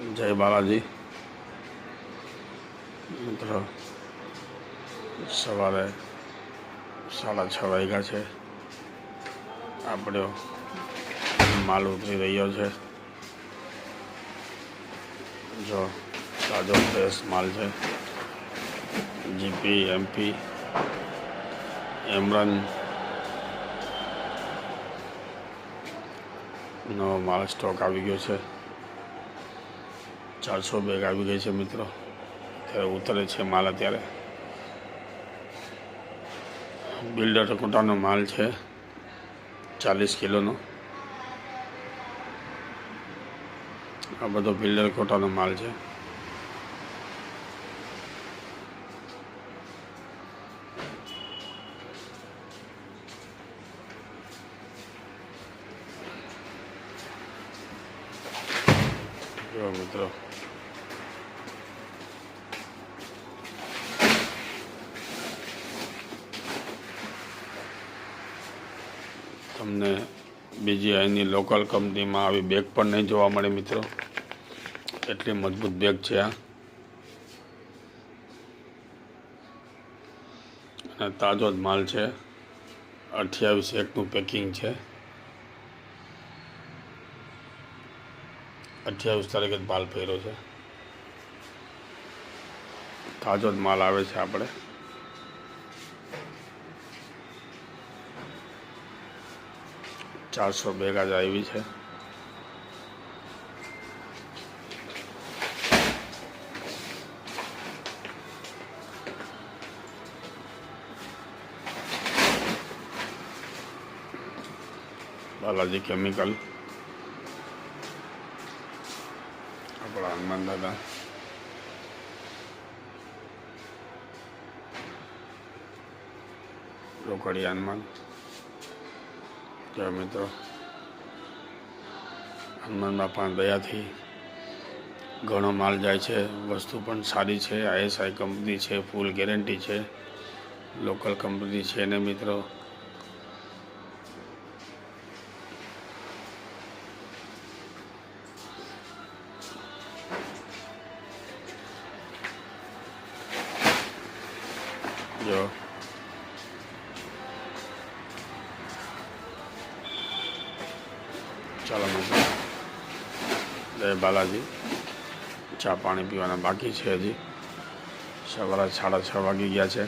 જય બાલાજી મિત્રો, સવારે 6:30 વાગ્યા છે. આપણો માલ ઉતરી રહ્યો છે. જો તાજો ફ્રેશ માલ છે. જીપી, એમપી, એમરન નો માલ સ્ટોક આવી ગયો છે. 400 બેગ આવી ગઈ છે મિત્રો. અત્યારે ઉતરે છે માલ. અત્યારે બિલ્ડર કોટાનો માલ છે 40 કિલોનો. આ બધો બિલ્ડર કોટાનો માલ છે. જો મિત્રો, તમને બીજી અહીંની લોકલ કંપનીમાં આવી બેગ પણ નહીં જોવા મળે મિત્રો. એટલી મજબૂત બેગ છે આ. અને તાજો જ માલ છે. 28/1નું પેકિંગ છે. 28 તારીખે જ માલ પહેર્યો છે. તાજો જ માલ આવે છે. આપણે 400 બેગ જ આવી છે. બાલાજી કેમિકલ, આપણા હનુમાન દાદા, રોકડી હનુમાન. જો મિત્રો, હનુમાન બાપાની દયાથી ઘણો માલ જાય છે. વસ્તુ પણ સારી છે. ISI કંપની છે. ફૂલ ગેરંટી છે. લોકલ કંપની છે ને મિત્રો. જો ચાલો મિત્રો, જય બાલાજી. ચા પાણી પીવાના બાકી છે. હજી સવારે 6:30 વાગી ગયા છે.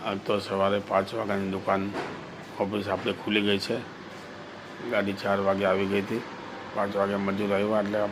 આજ તો સવારે 5 વાગ્યાની દુકાન ઓફિસ આપણે ખુલી ગઈ છે. ગાડી 4 વાગે આવી ગઈ હતી. 5 વાગે મજૂર આવ્યા એટલે